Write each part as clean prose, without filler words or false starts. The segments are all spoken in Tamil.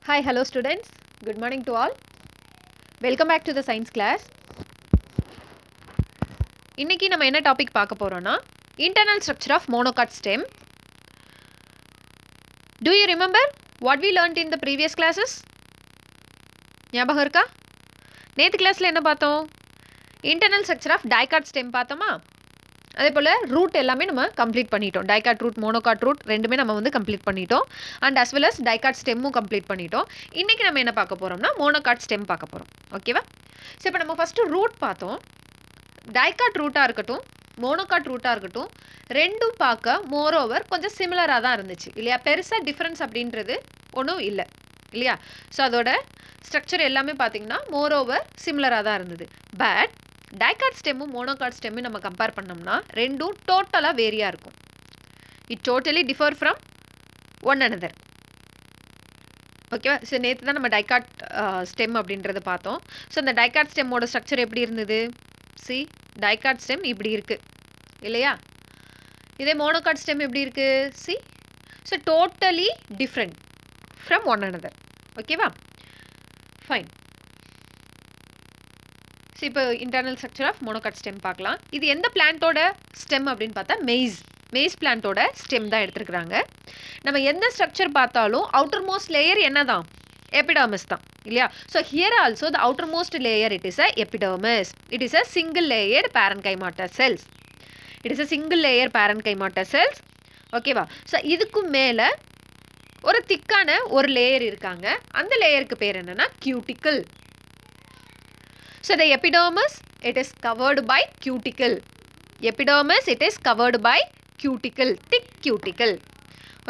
Hi, hello students. Good morning to all. Welcome back to the science class. இன்னைக்கு நம்ம என்ன டாபிக் பார்க்க போறோம்னா internal structure of monocot stem. Do you remember what we learned in the previous classes? ஞாபகம் இருக்கா? நேத்து கிளாஸ்ல என்ன பார்த்தோம்? internal structure of dicot stem பார்த்தோமா? அதே போல ரூட் எல்லாமே நம்ம கம்ப்ளீட் பண்ணிட்டோம். டைகாட் ரூட், மோனோகாட் ரூட் ரெண்டுமே நம்ம வந்து கம்ப்ளீட் பண்ணிட்டோம். And as well as dicot ஸ்டெம்மும் கம்ப்ளீட் பண்ணிட்டோம். இன்னைக்கு நம்ம என்ன பார்க்க போறோம்னா மோனோகாட் ஸ்டெம் பார்க்க போறோம். ஓகேவா? ஸோ இப்போ நம்ம ஃபர்ஸ்ட் ரூட் பார்த்தோம். டைகாட் ரூட்டாக இருக்கட்டும், மோனோகாட் ரூட்டாக இருக்கட்டும், ரெண்டும் பார்க்க மோரோவர் கொஞ்சம் சிமிலராக தான் இருந்துச்சு இல்லையா? பெருசாக டிஃப்ரென்ஸ் அப்படின்றது ஒன்றும் இல்லை இல்லையா? ஸோ அதோட ஸ்ட்ரக்சர் எல்லாமே பார்த்தீங்கன்னா மோரோவர் சிமிலராக தான் இருந்தது. பட் டைகாட் ஸ்டெம்மும் மோனோகாட் ஸ்டெம்மும் நம்ம கம்பேர் பண்ணோம்னா ரெண்டும் டோட்டலாக வேரியாக இருக்கும். It totally differ from one another. ஓகேவா? ஸோ நேற்று தான் நம்ம டைகாட் ஸ்டெம் அப்படின்றத பார்த்தோம். ஸோ அந்த டைகாட் ஸ்டெம்மோட ஸ்ட்ரக்சர் எப்படி இருந்தது? சி, டைகாட் ஸ்டெம் இப்படி இருக்குது இல்லையா? இதே மோனோகாட் ஸ்டெம் எப்படி இருக்குது? See, so totally different from one another. ஓகேவா? ஃபைன். ஸோ இப்போ internal structure of monocot stem பார்க்கலாம். இது எந்த பிளான்ட்டோட ஸ்டெம் அப்படின்னு பார்த்தா மெய்ஸ் பிளான்ட்டோட ஸ்டெம் தான் எடுத்துருக்குறாங்க. நம்ம எந்த ஸ்ட்ரக்சர் பார்த்தாலும் அவுட்டர் மோஸ்ட் லேயர் என்ன தான்? எபிடர்மிஸ் தான் இல்லையா? So here also the outermost layer it is a epidermis. It is a single layered parenchymatous cells. It is a single layer parenchymatous cells. ஓகேவா? ஸோ இதுக்கு மேலே ஒரு திக்கான ஒரு லேயர் இருக்காங்க. அந்த லேயருக்கு பேர் என்னன்னா cuticle. So the epidermis, it is covered by cuticle. Epidermis, it is covered by cuticle, thick cuticle.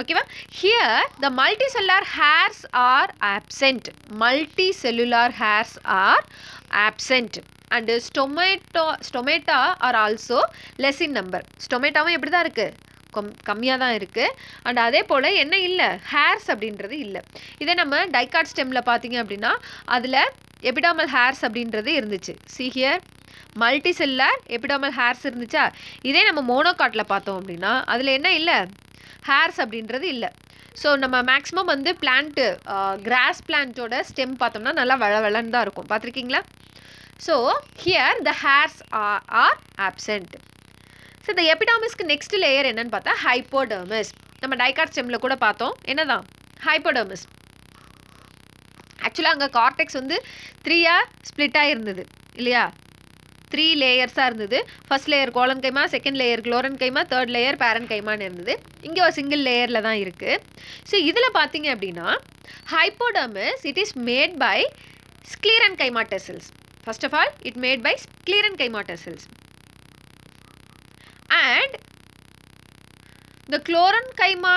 Okay, here the multicellular hairs are absent. Multicellular hairs are absent. And stomata are also less in number. Stomata எப்படி தான் இருக்கு? கம்மியாக தான் இருக்குது. அண்ட் அதே போல் என்ன இல்லை? ஹேர்ஸ் அப்படின்றது இல்லை. இதே நம்ம டைகாட் ஸ்டெம்மில் பார்த்தீங்க அப்படின்னா அதில் எபிடாமல் ஹேர்ஸ் அப்படின்றது இருந்துச்சு. See here, multi cellular எபிடாமல் hairs இருந்துச்சா? இதே நம்ம மோனோகாட்டில் பார்த்தோம் அப்படின்னா அதில் என்ன இல்லை? ஹேர்ஸ் அப்படின்றது இல்லை. ஸோ நம்ம மேக்ஸிமம் வந்து பிளான்ட்டு கிராஸ் பிளான்ட்டோட ஸ்டெம் பார்த்தோம்னா நல்லா வளன்னு தான் இருக்கும். பார்த்துருக்கீங்களா? So here the hairs are absent. So இந்த எபிடாமிஸ்க்கு நெக்ஸ்ட் லேயர் என்னன்னு பார்த்தா ஹைப்போடர்மிஸ். நம்ம டைகாட் ஸ்டெம்மில் கூட பார்த்தோம். என்னதான்? ஹைப்போடர்மிஸ். ஆக்சுவலாக அங்கே கார்டெக்ஸ் வந்து 3ஆக ஸ்ப்ளிட்டாக இருந்தது இல்லையா? 3 லேயர்ஸாக இருந்தது. ஃபர்ஸ்ட் லேயர் கோலன் கைமா, செகண்ட் லேயர் குளோரன் கைமா, தேர்ட் லேயர் பேரன் கைமான்னு இருந்தது. இங்கே ஒரு சிங்கிள் லேயரில் தான் இருக்குது. ஸோ இதில் பார்த்தீங்க அப்படின்னா hypodermis it is made by sclerenchymatous cells. First of all it made by sclerenchymatous cells. And the chlorenchyma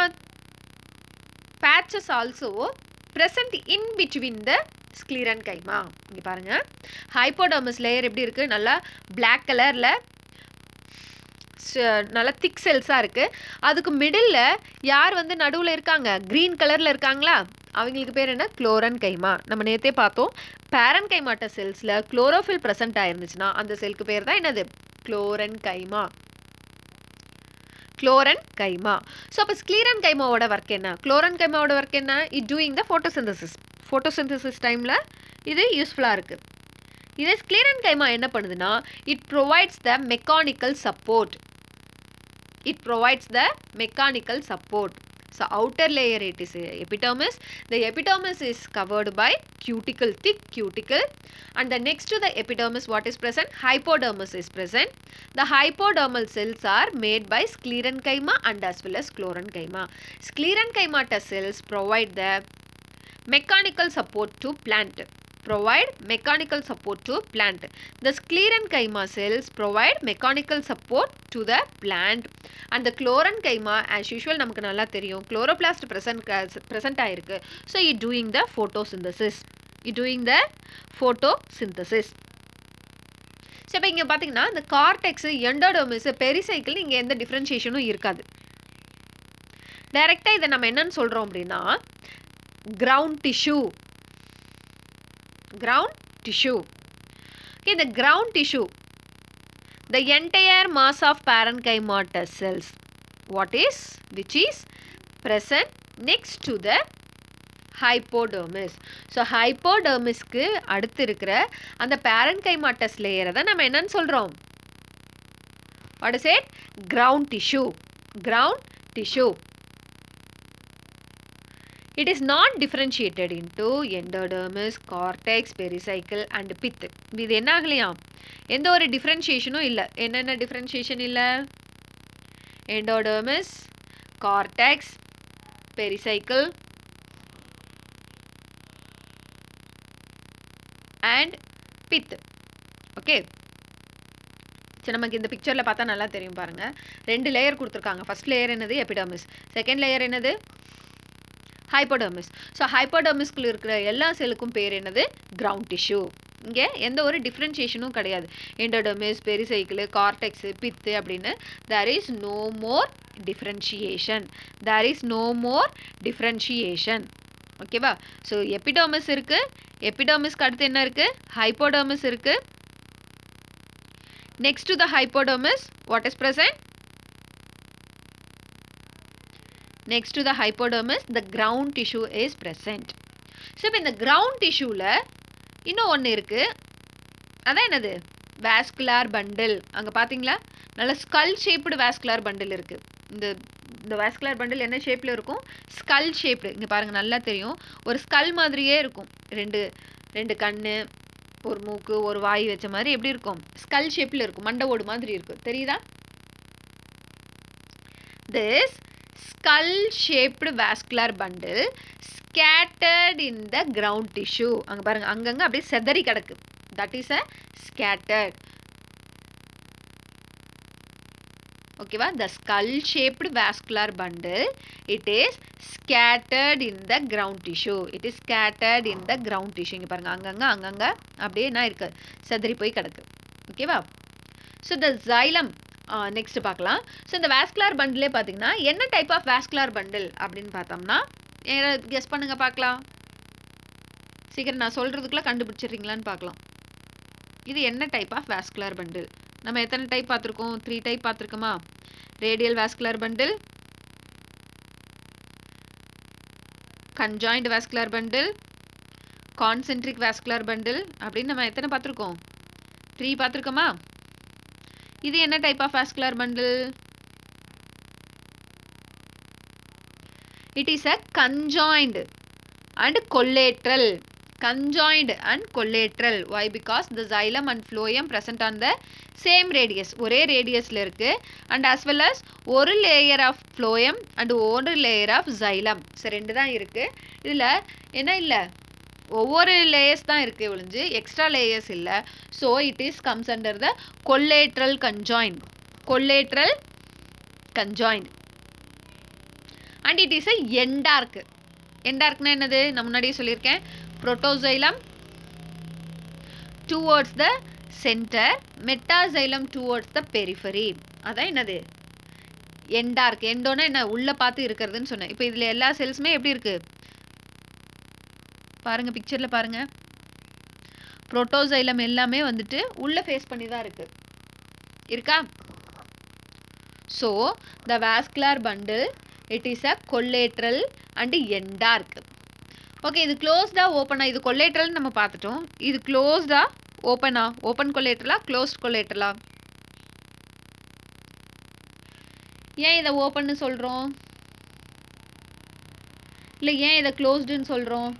patches also present in between the sclerenchyma. இங்க பாருங்க, ஹைப்போடர்மிஸ் லேயர் எப்படி இருக்கு? நல்லா பிளாக் கலர்ல நல்லா திக் செல்ஸாக இருக்குது. அதுக்கு மிடில் யார் வந்து நடுவில் இருக்காங்க? க்ரீன் கலரில் இருக்காங்களா? அவங்களுக்கு பேர் என்ன? குளோரன்கைமா. நம்ம நேற்றே பார்த்தோம். பேரன்கைமாட்ட செல்ஸில் குளோரோஃபில் ப்ரெசென்ட் ஆயிருந்துச்சுன்னா அந்த செல்க்கு பேர் தான் என்னது? குளோரன்கைமா. குளோரன்கைமா. ஸோ அப்போ ஸ்க்ளீரன்கைமாவோட ஒர்க் என்ன? குளோரன்கைமாவோட ஒர்க் என்ன? இட் டூயிங் த ஃபோட்டோசிந்தசிஸ் டைமில் இது யூஸ்ஃபுல்லாக இருக்குது. இதே ஸ்க்ளீரன்கைமா என்ன பண்ணுதுன்னா it provides the mechanical support. So outer layer it is epidermis. The epidermis is covered by cuticle, thick cuticle. And the next to the epidermis what is present? Hypodermis is present. The hypodermal cells are made by sclerenchyma and as well as chlorenchyma. Sclerenchyma cells provide the mechanical support to plant. The sclerenchyma cells provide mechanical support to the plant. And the chlorenchyma as usual நமக்கு நல்லா தெரியும் chloroplast present ஆயிருக்கு. So it doing the photosynthesis. So இப்போ இங்கே பார்த்தீங்கன்னா இந்த கார்டெக்ஸ், எண்டோடர்மிஸ், பெரிசைக்கிள் இங்கே எந்த டிஃப்ரென்ஷியேஷனும் இருக்காது. டைரெக்டாக இதை நம்ம என்னன்னு சொல்கிறோம் அப்படின்னா ground tissue. Okay, the ground tissue, the entire mass of parenchymatous cells, which is present next to the hypodermis. So ஹைப்போடெர்மிஸ்க்கு அடுத்து இருக்கிற அந்த பேரன்கைமாட்டஸ் லேயரை தான் நம்ம என்னன்னு சொல்கிறோம்? What is it? Ground tissue. Ground tissue. It is not differentiated into endodermis, cortex, pericycle and pith. இது என்ன ஆகலையா? எந்த ஒரு டிஃபரன்ஷியேஷனும் இல்லை. என்னென்ன டிஃபரன்ஷியேஷன் இல்லை? endodermis, cortex, pericycle and pith. Okay. So நமக்கு இந்த பிக்சரில் பார்த்தா நல்லா தெரியும் பாருங்கள். 2 லேயர் கொடுத்துருக்காங்க. ஃபர்ஸ்ட் லேயர் என்னது? எபிடர்மிஸ். செகண்ட் லேயர் என்னது? ஹைப்போடெர்மிஸ். ஸோ ஹைப்போடெர்மிஸ்குள்ள இருக்கிற எல்லா செல்லுக்கும் பேர் என்னது? Ground tissue. இங்கே எந்த ஒரு டிஃப்ரென்ஷியேஷனும் கிடையாது. எண்டோடெர்மிஸ், பெரிசைக்கிள், கார்டெக்ஸு, பித்து அப்படின்னு there is no more differentiation. There is no more differentiation. ஓகேவா? ஸோ எபிடர்மிஸ் இருக்குது. எபிடர்மிஸ்க்கு அடுத்து என்ன இருக்குது? ஹைப்போடெர்மிஸ் இருக்குது. Next to the hypodermis, what is present? Next to the hypodermis, the ground tissue is present. So, இந்த ground tissueல இன்னும் ஒன்று இருக்கு. அதான் என்னது? vascular bundle. அங்கே பார்த்தீங்களா? நல்ல skull shaped vascular bundle இருக்கு. இந்த vascular bundle என்ன ஷேப்பில் இருக்கும்? skull shaped. இங்கே பாருங்க நல்லா தெரியும். ஒரு skull மாதிரியே இருக்கும். ரெண்டு கண்ணு, ஒரு மூக்கு, ஒரு வாய் வச்ச மாதிரி எப்படி இருக்கும்? ஸ்கல் ஷேப்பில் இருக்கும். மண்டை ஓடு மாதிரி இருக்கும். தெரியுதா? This skull shaped vascular bundle scattered in the ground tissue. அங்க பாருங்க, அங்கங்க அப்படியே செதறி கிடக்கு. That is a scattered. ஓகேவா? The skull shaped vascular bundle, it is scattered in the ground tissue. It is scattered in the ground tissue. இங்க பாருங்க, அங்கங்க அப்படியே என்ன இருக்கு? செதறி போய் கிடக்கு. ஓகேவா? ஸோ the xylem நெக்ஸ்ட் பார்க்கலாம். ஸோ இந்த vascular bundle பார்த்தீங்கன்னா என்ன டைப் ஆஃப் vascular bundle அப்படின்னு பார்த்தோம்னா கெஸ் பண்ணுங்க பார்க்கலாம். சீக்கிரம் நான் சொல்றதுக்குள்ள கண்டுபிடிச்சிடுறீங்களான்னு பார்க்கலாம். இது என்ன டைப் ஆஃப் vascular bundle? நம்ம எத்தனை டைப் பார்த்துருக்கோம்? 3 டைப் பார்த்துருக்கோமா? Radial vascular bundle, conjoined vascular bundle, concentric vascular bundle அப்படின்னு நம்ம எத்தனை பார்த்துருக்கோம்? 3 பார்த்துருக்கோமா? இது என்ன type of vascular bundle? It is a conjoined and collateral. Conjoined and collateral. Why? Because the xylem and phloem present on the same radius. ஒரே ரேடியஸில் இருக்கு. And as well as ஒரு layer of phloem and ஒரு layer of xylem. ஸோ 2 தான் இருக்கு. இதில் என்ன இல்லை? ஒவ்வொரு லேயர்ஸ் தான் இருக்கு ஒழிஞ்சு எக்ஸ்ட்ரா லேயர்ஸ் இல்லை. So it is comes under the collateral conjoined. Collateral conjoined. And it is a endarc. Endarcனா என்னது? நான் முன்னாடியே சொல்லியிருக்கேன். Protoxylem towards the center, metaxylem towards the periphery. அதான் என்னது? எண்டார்க். எண்டோனா என்ன? உள்ள பார்த்து இருக்கிறதுன்னு சொன்னேன். இப்போ இதில் எல்லா செல்ஸுமே எப்படி இருக்கு பாருங்க, பிக்சரில் பாருங்க. புரோட்டோசைலம் எல்லாமே வந்துட்டு உள்ள ஃபேஸ் பண்ணி தான் இருக்கு. இருக்கா? So the vascular bundle it is a collateral and endarch. Okay, இது க்ளோஸ்டா ஓப்பனா? இது கொல்லேட்ரல் நம்ம பார்த்துட்டோம். இது க்ளோஸ்டா ஓப்பனா? ஓப்பன் கொல்லேட்ரலா க்ளோஸ்ட் கொல்லேட்ரலா? ஏன் இதை ஓப்பன்னு சொல்கிறோம்? இல்லை ஏன் இதை க்ளோஸ்டுன்னு சொல்கிறோம்?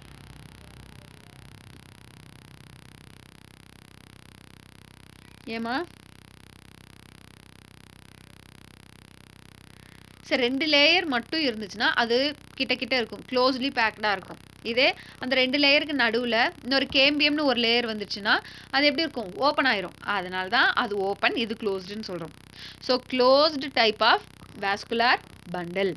ஏமா? சரி, 2 லேயர் மட்டும் இருந்துச்சுன்னா அது கிட்ட இருக்கும், க்ளோஸ்லி பேக்டாக இருக்கும். இதே அந்த 2 லேயருக்கு நடுவில் இன்னொரு கேம்பியம்னு ஒரு லேயர் வந்துச்சுன்னா அது எப்படி இருக்கும்? ஓப்பன் ஆயிரும். அதனால தான் அது ஓப்பன், இது க்ளோஸ்டுன்னு சொல்கிறோம். So closed type of vascular bundle.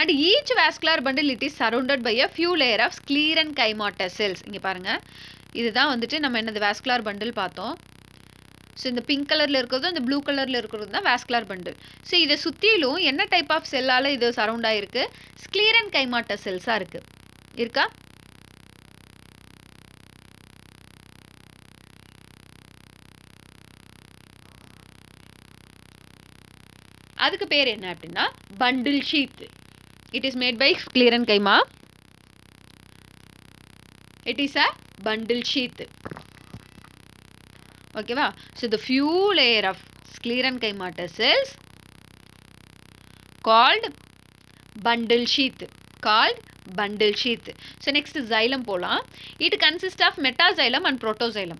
And each vascular bundle it is surrounded by a few layer of sclerenchymatous cells. இங்கே பாருங்கள், இதுதான் வந்துட்டு நம்ம என்னது வாஸ்குலர் பண்டில் பார்த்தோம். ஸோ இந்த பிங்க் கலரில் இருக்கிறதும் இந்த ப்ளூ கலரில் இருக்கிறது தான் வாஸ்குலர் பண்டில். ஸோ இதை சுற்றிலும் என்ன டைப் ஆஃப் செல்லால் இது சரௌண்ட் ஆகிருக்கு? ஸ்க்ளீரன்கைமாட்டஸ் செல்ஸாக இருக்குது. இருக்கா? அதுக்கு பேர் என்ன அப்படின்னா bundle sheath. It is made by sclerenchyma It is a bundle sheath. Okay va? So the few layer of sclerenchyma cells called bundle sheath. So next xylem போலாம். It consists of metaxylem and protoxylem.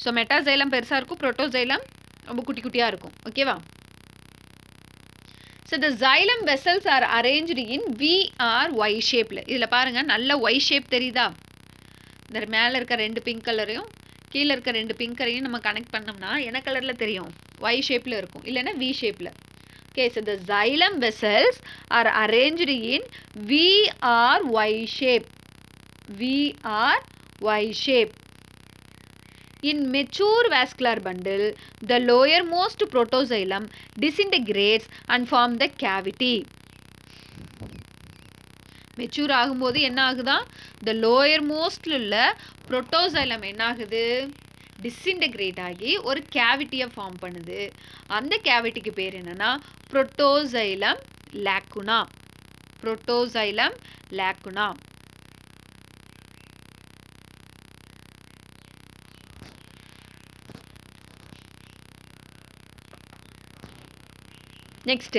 So metaxylem பெருசா இருக்கும், protoxylem ரொம்ப குட்டி குட்டியா இருக்கும். ஓகேவா? So the xylem vessels are arranged in V or Y shape. இதுல பாருங்க நல்ல Y shape தெரியுதா? இந்த மேல இருக்க ரெண்டு பிங்க் கலரையும் கீழ இருக்க ரெண்டு பிங்க் கலரையும் நம்ம கனெக்ட் பண்ணோம்னா என்ன கலர்ல தெரியும்? Y shapeல இருக்கும், இல்லனா V shapeல. Okay, so the xylem vessels are arranged in V or Y shape. V or Y shape. In mature vascular bundle, the lowermost protoxylem disintegrates and form the cavity. Mature ஆகும்போது என்ன ஆகுதா? The lowermost உள்ள protoxylem என்ன ஆகுது? Disintegrate ஆகி ஒரு கேவிட்டியை ஃபார்ம் பண்ணுது. அந்த கேவிட்டிக்கு பேர் என்னன்னா protoxylem lacuna. Protoxylem lacuna. Next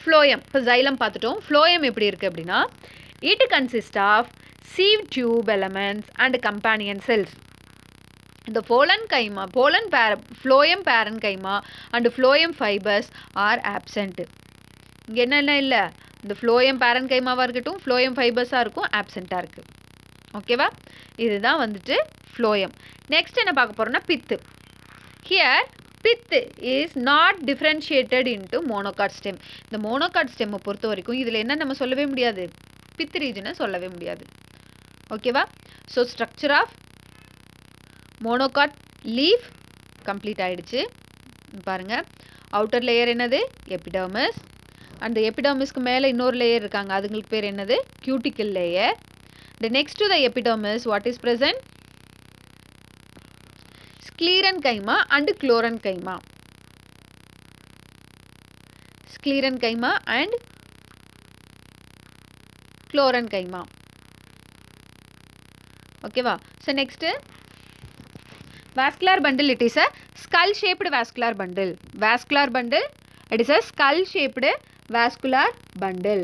phloem. இப்போ xylem பார்த்துட்டோம். phloem எப்படி இருக்கு அப்படின்னா it consists of sieve tube elements and companion cells. The phloem parenchyma and phloem fibers are absent. இங்க என்ன இல்ல, இந்த phloem parenchyma-வா இருக்கட்டும், phloem fibers-ஆ இருக்கும், absent-ஆ இருக்கு. ஓகேவா? இதுதான் வந்துட்டு phloem. Next என்ன பார்க்க போறோம்னா pith. Here pith is not differentiated into monocot stem. இந்த monocot stem பொறுத்த வரைக்கும் இதுல என்ன நம்ம சொல்லவே முடியாது, pith region சொல்லவே முடியாது. ஓகேவா? So structure of monocot leaf complete ஆயிடுச்சு. பாருங்க outer layer என்னது epidermis, and the epidermisக்கு மேல இன்னொரு layer இருக்காங்க, அதுங்களுக்கு பேர் என்னது cuticle layer. The next to the epidermis what is present? Sclerenchyma and chlorenchyma. Sclerenchyma and chlorenchyma. Okay va? So next vascular bundle, it is a skull shaped vascular bundle. Vascular bundle, it is a skull shaped vascular bundle.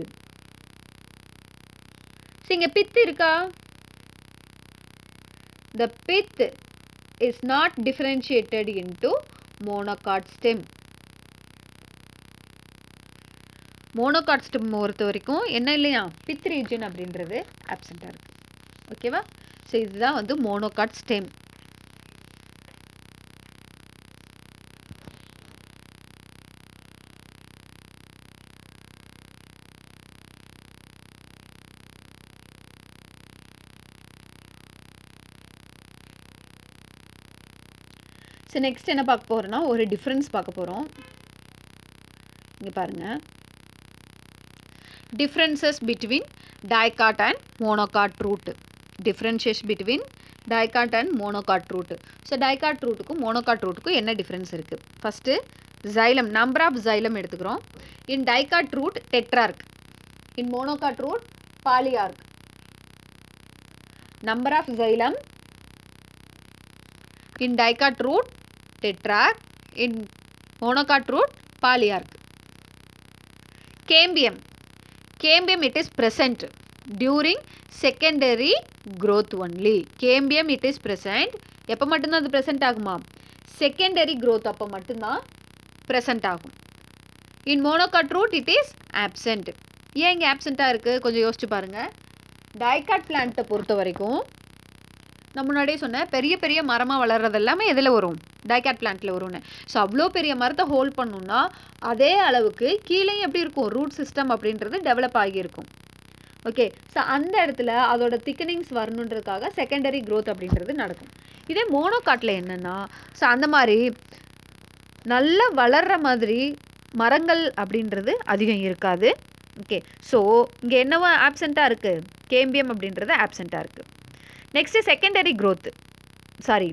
So inga pith irukka? The pith is not differentiated into monocot stem. Monocot stem பொறுத்த வரைக்கும் என்ன இல்லையா, pith region அப்படின்றது absent-ஆ இருக்கு. ஓகேவா? So இதுதான் வந்து monocot stem. So next என்ன பார்க்க போறோம்னா ஒரு டிஃபரன்ஸ் பார்க்க போறோம். இங்க பாருங்க, differences between dicot and monocot root. Differences between dicot and monocot root. So dicot rootக்கும் monocot rootக்கும் என்ன difference இருக்கு? First xylem, number of xylem எடுத்துக்கிறோம். In dicot root tetrarch, in monocot root polyarch. Number of xylem in dicot root tetrarch, in monocot root polyarch. Cambium, cambium it is present during secondary growth only. Cambium it is present, எப்போ மட்டும்தான் அது present ஆகுமா? Secondary growth அப்போ மட்டும்தான் present ஆகும். In monocot root it is absent. ஏன் இங்கே absent-ஆ இருக்கு? கொஞ்சம் யோசிச்சு பாருங்க. Dicot plant பொறுத்த வரைக்கும் நான் முன்னாடியே சொன்னேன், பெரிய பெரிய மரமாக வளர்றது எல்லாமே எதில் வரும்? டைகாட் பிளான்ட்டில் வரும்னு. ஸோ அவ்வளோ பெரிய மரத்தை ஹோல்ட் பண்ணணும்னா அதே அளவுக்கு கீழேயும் எப்படி இருக்கும், ரூட் சிஸ்டம் அப்படின்றது டெவலப் ஆகியிருக்கும். ஓகே, ஸோ அந்த இடத்துல அதோட திக்கனிங்ஸ் வரணுன்றதுக்காக செகண்டரி க்ரோத் அப்படின்றது நடக்கும். இதே மோனோகாட்டில் என்னென்னா, ஸோ அந்த மாதிரி நல்லா வளர்கிற மாதிரி மரங்கள் அப்படின்றது அதிகம் இருக்காது. ஓகே, ஸோ இங்கே என்னவோ ஆப்சண்ட்டாக இருக்குது, கேம்பியம் அப்படின்றது ஆப்சண்ட்டாக இருக்குது. Next is secondary growth. Sorry,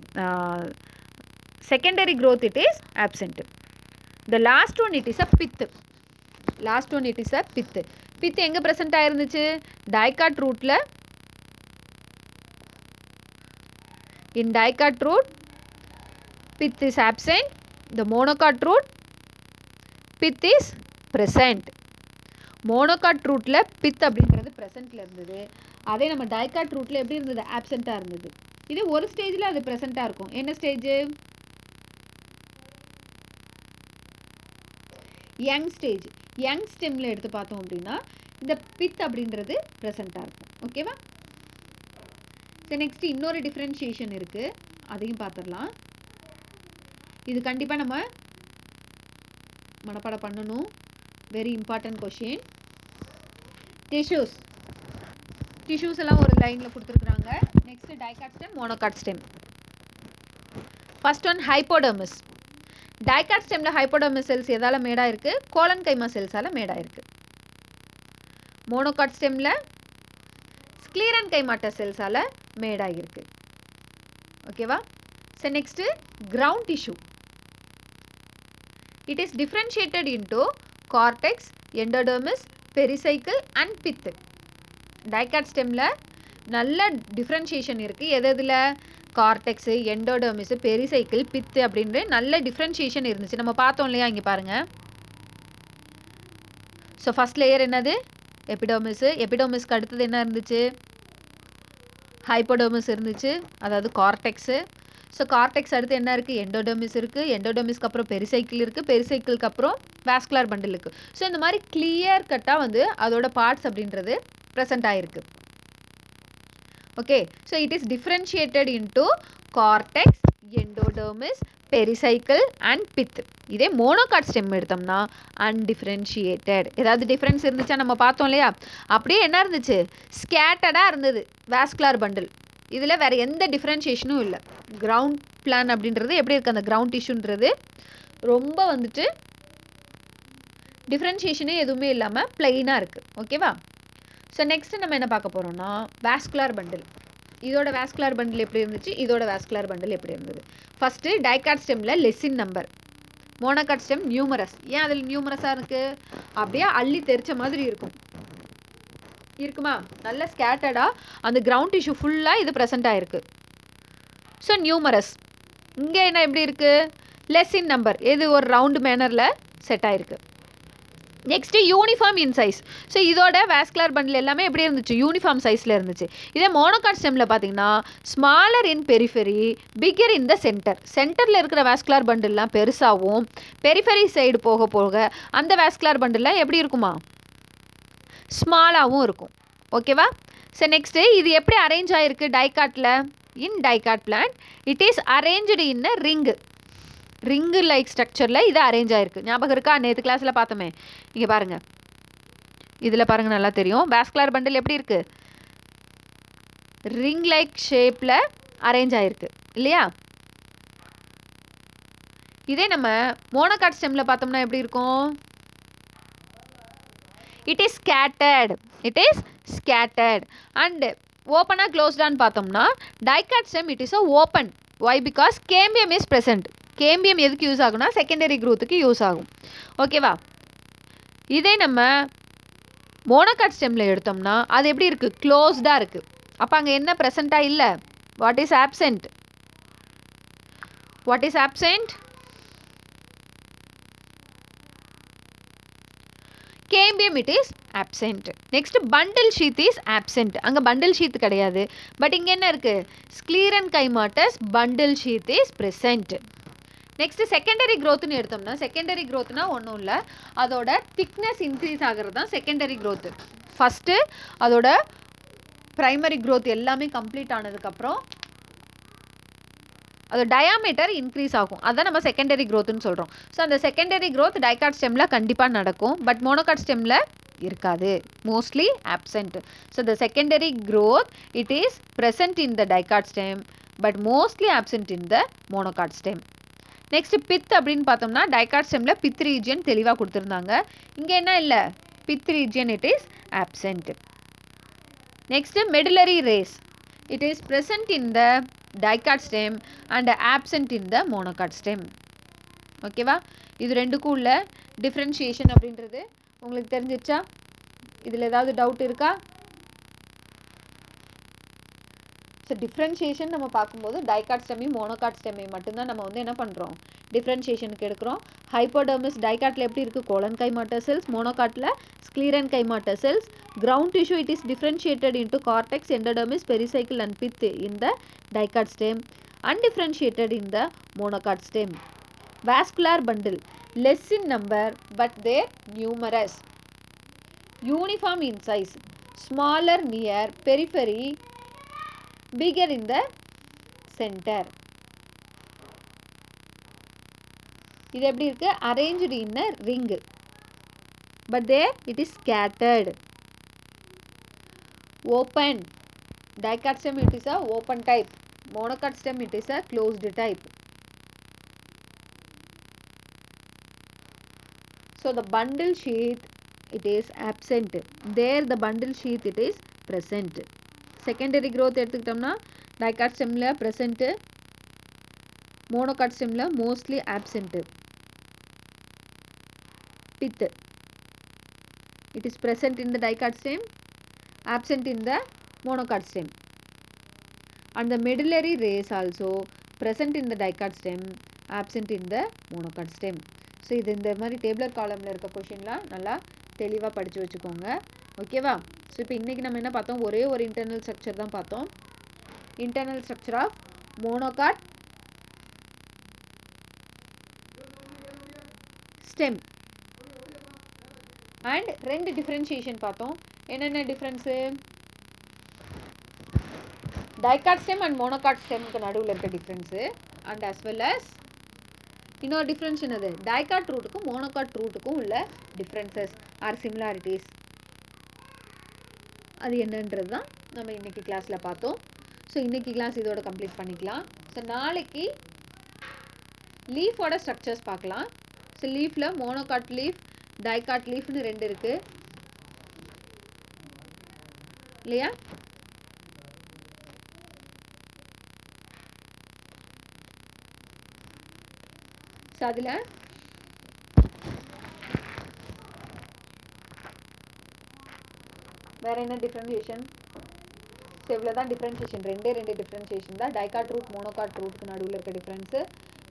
secondary growth it is absent. The last one it is a pith. Last one it is a pith. Pith எங்க present ஆயிருந்துச்சு? Dicot rootல In dicot root, pith is absent. The monocot root, pith is present. monocot rootல pith அப்படிங்கிறது presentல இருந்தது. அதே நம்ம dicot rootல எப்படி இருந்தது? absentா இருந்தது. இது ஒரு ஸ்டேஜ்ல அது presentா இருக்கும். என்ன ஸ்டேஜ்? Young stage. யங் ஸ்டெம்ல எடுத்து பார்த்தோம் அப்படின்னா இந்த pith அப்படிங்கிறது presentா இருக்கும். ஓகேவா? சரி, நெக்ஸ்ட் இன்னொரு டிஃபரன்ஷியேஷன் இருக்கு, அதையும் பார்த்துடலாம். இது கண்டிப்பாக நம்ம மனப்பாடம் பண்ணணும். Very important question. டிஷ்யூஸ் எல்லாம் ஒரு லைனில் கொடுத்துருக்குறாங்க. Next dicot stem, monocot stem. First one hypodermis. Dicot ஸ்டெம்ல ஹைப்போடர்மிஸ் செல்ஸ் எதால மேடாக இருக்கு? கோலன்கைமா செல்ஸால மேடாக இருக்கு. மோனோகாட் ஸ்டெம்ல ஸ்க்ளீரன்கைமாட்டா செல்ஸால மேடாக இருக்கு. ஓகேவா? So next, ground tissue. It is differentiated into cortex, endodermis, pericycle and pith. Dicot stemல நல்ல differentiation இருக்கு. எதுல? cortex, endodermis, pericycle, pith அப்படின்ற நல்ல differentiation இருந்துச்சு. நம்ம பார்த்தோம் இல்லையா? இங்க பாருங்க. So first layer என்னது? epidermis. epidermisக்கு அடுத்தது என்ன இருந்துச்சு? hypodermis இருந்துச்சு, அதாவது cortex. ஸோ கார்டெக்ஸ் அடுத்து என்ன இருக்குது? எண்டோடர்மிஸ் இருக்குது. எண்டோடர்மிஸ்க்கு அப்புறம் பெரிசைக்கிள் இருக்குது. பெரிசைக்கிளுக்கு அப்புறம் வாஸ்குலர் பண்டில் இருக்குது. ஸோ இந்த மாதிரி கிளியர் கட்டாக வந்து அதோட பார்ட்ஸ் அப்படின்றது ப்ரெசென்ட் ஆகிருக்கு. Okay, so it is differentiated into cortex, endodermis, pericycle and பித். இதே மோனோகாட் ஸ்டெம் எடுத்தோம்னா அன்டிஃப்ரென்ஷியேட்டட். ஏதாவது டிஃப்ரென்ஸ் இருந்துச்சா? நம்ம பார்த்தோம் இல்லையா? அப்படியே என்ன இருந்துச்சு? ஸ்கேட்டடாக இருந்தது வாஸ்குலர் பண்டில். இதில் வேறு எந்த டிஃப்ரென்ஷியேஷனும் இல்லை. கிரவுண்ட் பிளான் அப்படின்றது எப்படி இருக்குது? அந்த கிரவுண்ட் டிஷ்யூன்றது ரொம்ப வந்துட்டு டிஃப்ரென்ஷியேஷனே எதுவுமே இல்லாமல் பிளெயினாக இருக்குது. ஓகேவா? ஸோ நெக்ஸ்ட்டு நம்ம என்ன பார்க்க போகிறோம்னா வாஸ்குலர் பண்டில். இதோட வாஸ்குலர் பண்டில் எப்படி இருந்துச்சு? இதோட வாஸ்குலர் பண்டில் எப்படி இருந்தது? ஃபஸ்ட்டு டைகாட் ஸ்டெம்மில் less in number, monocot stem numerous. ஏன் அதில் நியூமரஸாக இருக்குது? அப்படியே அள்ளி தெரிச்ச மாதிரி இருக்குமா? நல்ல ஸ்கேட்டர்டாக அந்த கிரவுண்ட் டிஷ்யூ ஃபுல்லாக இது ப்ரெசென்ட் ஆகிருக்கு. So numerous. இங்கே என்ன எப்படி இருக்குது? லெஸ் இன் நம்பர். எது ஒரு ரவுண்டு மேனரில் செட் ஆகிருக்கு. நெக்ஸ்ட்டு யூனிஃபார்ம் இன் சைஸ். ஸோ இதோட வாஸ்குலர் பண்டில் எல்லாமே எப்படி இருந்துச்சு? யூனிஃபார்ம் சைஸில் இருந்துச்சு. இதே மோனோகாட் ஸ்டெம்மில் பார்த்தீங்கன்னா smaller in periphery, bigger in the centre. சென்டரில் இருக்கிற வாஸ்குலர் பண்டில்லாம் பெருசாகவும், பெரிஃபெரி சைடு போக போக அந்த வாஸ்குலர் பண்டில்லாம் எப்படி இருக்குமா? ஸ்மாலாகவும் இருக்கும். ஓகேவா? ஸோ நெக்ஸ்ட்டு இது எப்படி அரேஞ்ச் ஆகிருக்கு டைகாட்டில்? In dicot plant it is arranged in a ring like ஸ்ட்ரக்சரில் இது அரேஞ்ச் ஆகிருக்கு. ஞாபகம் இருக்கா? நேற்று கிளாஸில் பார்த்தோமே. இங்கே பாருங்கள், இதில் பாருங்கள், நல்லா தெரியும். வாஸ்குலர் பண்டில் எப்படி இருக்குது? ரிங் லைக் ஷேப்பில் அரேஞ்ச் ஆகிருக்கு இல்லையா? இதே நம்ம மோனோகாட் ஸ்டெம்மில் பார்த்தோம்னா எப்படி இருக்கும்? it is scattered and ஓப்பனாக க்ளோஸ்டான்னு பார்த்தோம்னா dicot stem it is a open. Why? Because cambium is present. Cambium எதுக்கு யூஸ் ஆகும்னா செகண்டரி க்ரோத்துக்கு யூஸ் ஆகும். ஓகேவா? இதே நம்ம மோனோகாட் ஸ்டெம்மில் எடுத்தோம்னா அது எப்படி இருக்குது? க்ளோஸ்டாக இருக்குது. அப்போ அங்கே என்ன ப்ரெசென்ட்டாக இல்லை? What is absent? Cambium it is absent. Next bundle sheath is absent. அங்கே பண்டில் ஷீத் கிடையாது. பட் இங்கே என்ன இருக்குது? Sclerenchymatous bundle sheath is present. Next secondary க்ரோத்துன்னு எடுத்தோம்னா செகண்டரி க்ரோத்னா ஒன்றும் இல்லை, அதோட திக்னஸ் இன்க்ரீஸ் ஆகிறது தான் செகண்டரி க்ரோத்து. ஃபஸ்ட்டு அதோட ப்ரைமரி க்ரோத் எல்லாமே கம்ப்ளீட் ஆனதுக்கப்புறம் அது டயாமீட்டர் இன்க்ரீஸ் ஆகும். அதான் நம்ம செகண்டரி க்ரோத்துன்னு சொல்கிறோம். ஸோ அந்த செகண்டரி க்ரோத் டைகாட் ஸ்டெம்மில் கண்டிப்பாக நடக்கும். பட் மோனோகாட் ஸ்டெம்மில் இருக்காது, mostly absent. So the secondary growth it is present in the dicot stem but mostly absent in the monocot stem. Next pith அப்படின்னு பார்த்தோம்னா டைகாட் ஸ்டெம்மில் பித் ரீஜியன் தெளிவாக கொடுத்துருந்தாங்க. இங்கே என்ன இல்லை? Pith region it is absent. Next medullary rays it is present in the dicot stem and absent in the monocot stem. ஓகேவா? இது ரெண்டுக்கும் உள்ள டிஃப்ரென்ஷியேஷன் அப்படின்றது உங்களுக்கு தெரிஞ்சிச்சா? இதில் ஏதாவது டவுட் இருக்கா? ஸோ டிஃப்ரென்ஷியேஷன் நம்ம பார்க்கும்போது டைகாட் ஸ்டெமையும் மோனோகாட் ஸ்டெமையும் மட்டும்தான் நம்ம வந்து என்ன பண்ணுறோம், டிஃப்ரென்ஷியேஷனுக்கு எடுக்கிறோம். ஹைப்போடெர்மிஸ் டைகாட்டில் எப்படி இருக்குது, கோலன் கைமாட்டர் செல்ஸ், மோனோகாட்டில் sclerenchymatous cells. Ground tissue it is differentiated into cortex, endodermis, pericycle and pith in the dicot stem, undifferentiated in the monocot stem. Vascular bundle less in number but they numerous, uniform in size, smaller near periphery, bigger in the center. இது எப்படி இருக்கு, arranged in a ring but there it is scattered. Open dicot stem it is a open type, monocot stem it is a closed type. So the bundle sheath it is absent, there the bundle sheath it is present. Secondary growth எடுத்துக்கிட்டோம்னா dicot stemல present, monocot stemல mostly absent. Pith it is present in the dicot stem, absent in the monocot stem. And the medullary rays also present in the dicot stem, absent in the monocot stem. So இது இந்த மாதிரி டேபிளர் காலமில் இருக்க கொஷின்லாம் நல்லா தெளிவாக படித்து வச்சுக்கோங்க, ஓகேவா. ஸோ இப்போ இன்றைக்கி நம்ம என்ன பார்த்தோம், ஒரே ஒரு இன்டர்னல் ஸ்ட்ரக்சர் தான் பார்த்தோம், internal structure of monocot stem. And ரெண்டு டிஃப்ரென்ஷியேஷன் பார்த்தோம். என்னென்ன difference, dicot stem and monocot ஸ்டெம்க்கு நடுவில் இருக்க difference, and as well as இன்னொரு டிஃப்ரென்ஸ் என்னது, டைகாட் ரூட்டுக்கும் மோனோகாட் ரூட்டுக்கும் உள்ள டிஃப்ரென்சஸ் ஆர் சிமிலாரிட்டிஸ், அது என்னன்றது தான் நம்ம இன்றைக்கி கிளாஸில் பார்த்தோம். ஸோ இன்றைக்கி கிளாஸ் இதோட கம்ப்ளீட் பண்ணிக்கலாம். ஸோ நாளைக்கு லீஃபோட ஸ்ட்ரக்சர்ஸ் பார்க்கலாம். ஸோ லீஃபில் மோனோகாட் லீஃப், டைகாட் லீஃப்னு ரெண்டு இருக்குது இல்லையா. ஸோ அதில் வேறு என்ன டிஃப்ரென்ஷியேஷன், ஸோ இவ்வளோ தான் டிஃப்ரென்ஷியேஷன், ரெண்டு டிஃப்ரென்ஷியேஷன் தான், டைகாட் ரூட் மோனோகாட் ரூட்டுக்கு நடுவில் இருக்க டிஃப்ரென்ஸு,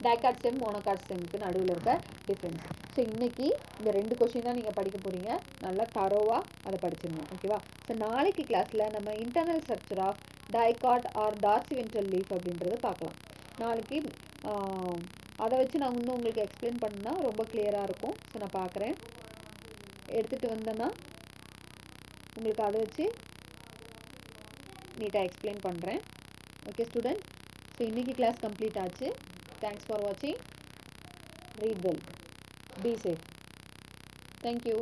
டைகாட் ஸ்டெம் மோனோகாட் ஸ்டெம்க்கு நடுவில் இருக்க டிஃப்ரென்ஸ். ஸோ இன்றைக்கி இந்த ரெண்டு கொஷின் தான் நீங்கள் படிக்க போகிறீங்க, நல்லா தரோவாக அதை படிச்சிடணும், ஓகேவா. ஸோ நாளைக்கு கிளாஸில் நம்ம internal structure of dicot or dorsiventral leaf அப்படின்றத பார்க்கலாம். நாளைக்கு அதை வச்சு நான் இன்னும் உங்களுக்கு எக்ஸ்பிளைன் பண்ணா ரொம்ப கிளியராக இருக்கும். ஸோ நான் பார்க்குறேன், எடுத்துகிட்டு வந்தேன்னா உங்களுக்கு அதை வச்சு நீட்டாக எக்ஸ்பிளைன் பண்ணுறேன், ஓகே ஸ்டூடெண்ட். ஸோ இன்றைக்கி கிளாஸ் கம்ப்ளீட் ஆச்சு. தேங்க்ஸ் ஃபார் வாட்சிங். Read well, be safe. Thank you.